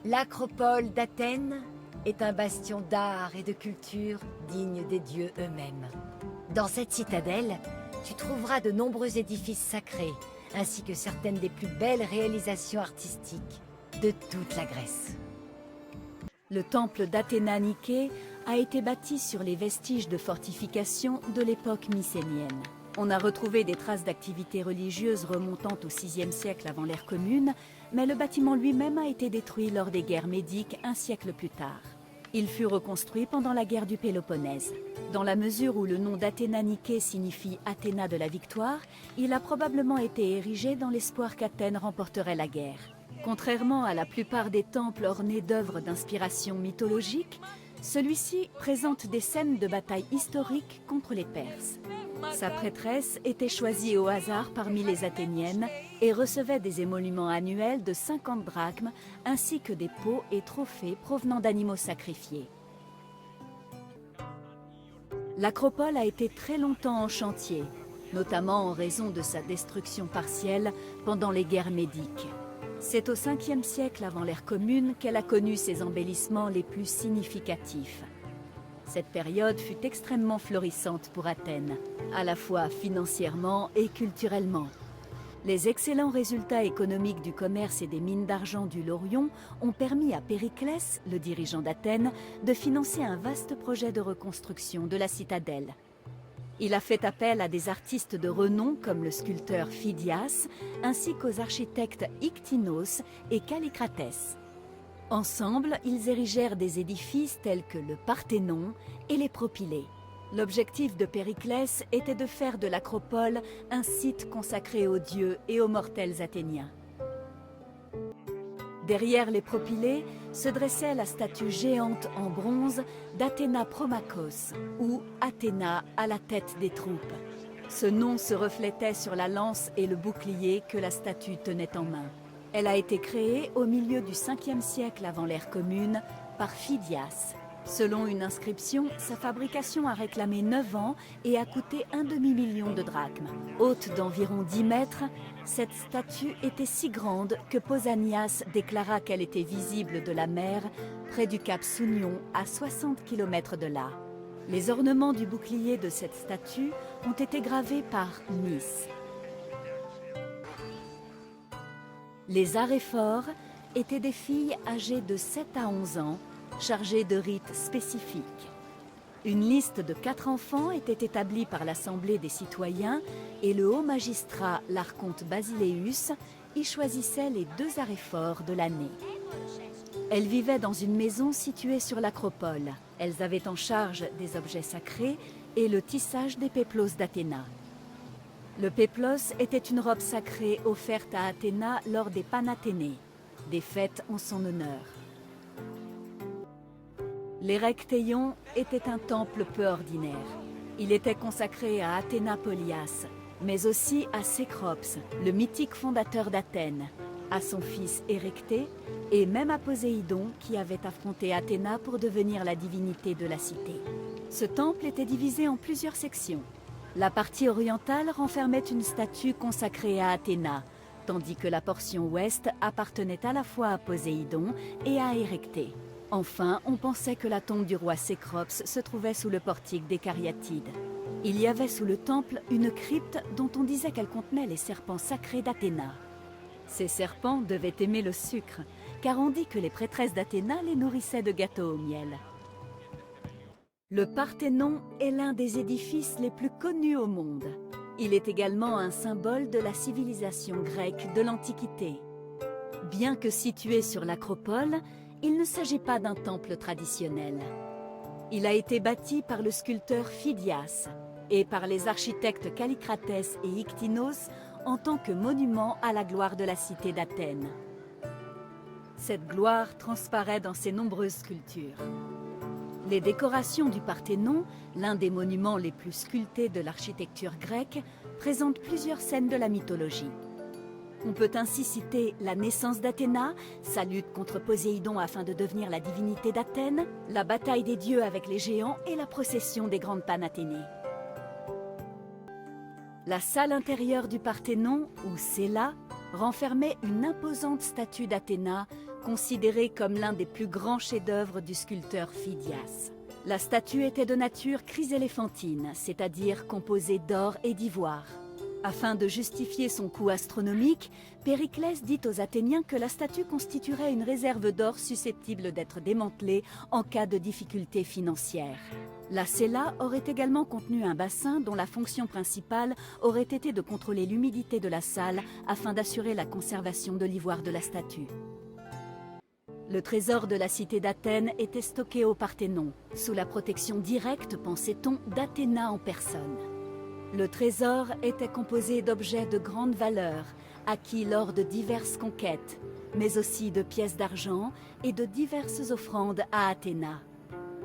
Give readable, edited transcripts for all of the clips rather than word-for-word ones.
L'Acropole d'Athènes est un bastion d'art et de culture digne des dieux eux-mêmes. Dans cette citadelle, tu trouveras de nombreux édifices sacrés, ainsi que certaines des plus belles réalisations artistiques de toute la Grèce. Le temple d'Athéna Niké a été bâti sur les vestiges de fortifications de l'époque mycénienne. On a retrouvé des traces d'activités religieuses remontant au VIe siècle avant l'ère commune, mais le bâtiment lui-même a été détruit lors des guerres médiques un siècle plus tard. Il fut reconstruit pendant la guerre du Péloponnèse. Dans la mesure où le nom d'Athéna Niké signifie Athéna de la victoire, il a probablement été érigé dans l'espoir qu'Athènes remporterait la guerre. Contrairement à la plupart des temples ornés d'œuvres d'inspiration mythologique, celui-ci présente des scènes de bataille historiques contre les Perses. Sa prêtresse était choisie au hasard parmi les Athéniennes et recevait des émoluments annuels de 50 drachmes ainsi que des pots et trophées provenant d'animaux sacrifiés. L'Acropole a été très longtemps en chantier, notamment en raison de sa destruction partielle pendant les guerres médiques. C'est au 5e siècle avant l'ère commune qu'elle a connu ses embellissements les plus significatifs. Cette période fut extrêmement florissante pour Athènes, à la fois financièrement et culturellement. Les excellents résultats économiques du commerce et des mines d'argent du Laurion ont permis à Périclès, le dirigeant d'Athènes, de financer un vaste projet de reconstruction de la citadelle. Il a fait appel à des artistes de renom comme le sculpteur Phidias, ainsi qu'aux architectes Iktinos et Kallikrates. Ensemble, ils érigèrent des édifices tels que le Parthénon et les Propylées. L'objectif de Périclès était de faire de l'Acropole un site consacré aux dieux et aux mortels athéniens. Derrière les Propylées se dressait la statue géante en bronze d'Athéna Promachos, ou Athéna à la tête des troupes. Ce nom se reflétait sur la lance et le bouclier que la statue tenait en main. Elle a été créée au milieu du 5e siècle avant l'ère commune par Phidias. Selon une inscription, sa fabrication a réclamé 9 ans et a coûté un demi-million de drachmes. Haute d'environ 10 mètres, cette statue était si grande que Pausanias déclara qu'elle était visible de la mer près du cap Sounion à 60 km de là. Les ornements du bouclier de cette statue ont été gravés par Nice. Les aréphores étaient des filles âgées de 7 à 11 ans, chargées de rites spécifiques. Une liste de 4 enfants était établie par l'Assemblée des citoyens et le haut magistrat, l'archonte Basileus, y choisissait les 2 aréphores de l'année. Elles vivaient dans une maison située sur l'Acropole. Elles avaient en charge des objets sacrés et le tissage des péplos d'Athéna. Le péplos était une robe sacrée offerte à Athéna lors des Panathénées, des fêtes en son honneur. L'Érechtheion était un temple peu ordinaire. Il était consacré à Athéna Polias, mais aussi à Cécrops, le mythique fondateur d'Athènes, à son fils Érecté et même à Poséidon qui avait affronté Athéna pour devenir la divinité de la cité. Ce temple était divisé en plusieurs sections. La partie orientale renfermait une statue consacrée à Athéna, tandis que la portion ouest appartenait à la fois à Poséidon et à Érecté. Enfin, on pensait que la tombe du roi Cécrops se trouvait sous le portique des Cariatides. Il y avait sous le temple une crypte dont on disait qu'elle contenait les serpents sacrés d'Athéna. Ces serpents devaient aimer le sucre, car on dit que les prêtresses d'Athéna les nourrissaient de gâteaux au miel. Le Parthénon est l'un des édifices les plus connus au monde. Il est également un symbole de la civilisation grecque de l'Antiquité. Bien que situé sur l'Acropole, il ne s'agit pas d'un temple traditionnel. Il a été bâti par le sculpteur Phidias et par les architectes Kallikrates et Iktinos en tant que monument à la gloire de la cité d'Athènes. Cette gloire transparaît dans ses nombreuses sculptures. Les décorations du Parthénon, l'un des monuments les plus sculptés de l'architecture grecque, présentent plusieurs scènes de la mythologie. On peut ainsi citer la naissance d'Athéna, sa lutte contre Poséidon afin de devenir la divinité d'Athènes, la bataille des dieux avec les géants et la procession des grandes Panathénées. La salle intérieure du Parthénon, ou Cella, renfermait une imposante statue d'Athéna considéré comme l'un des plus grands chefs-d'œuvre du sculpteur Phidias. La statue était de nature chryséléphantine, c'est-à-dire composée d'or et d'ivoire. Afin de justifier son coût astronomique, Périclès dit aux Athéniens que la statue constituerait une réserve d'or susceptible d'être démantelée en cas de difficultés financières. La cella aurait également contenu un bassin dont la fonction principale aurait été de contrôler l'humidité de la salle afin d'assurer la conservation de l'ivoire de la statue. Le trésor de la cité d'Athènes était stocké au Parthénon, sous la protection directe, pensait-on, d'Athéna en personne. Le trésor était composé d'objets de grande valeur, acquis lors de diverses conquêtes, mais aussi de pièces d'argent et de diverses offrandes à Athéna.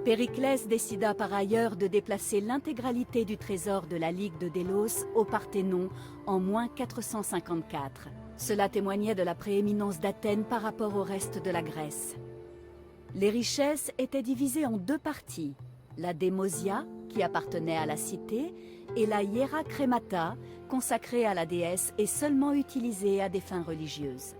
Périclès décida par ailleurs de déplacer l'intégralité du trésor de la Ligue de Délos au Parthénon en -454. Cela témoignait de la prééminence d'Athènes par rapport au reste de la Grèce. Les richesses étaient divisées en deux parties, la démosia, qui appartenait à la cité, et la hiera cremata, consacrée à la déesse et seulement utilisée à des fins religieuses.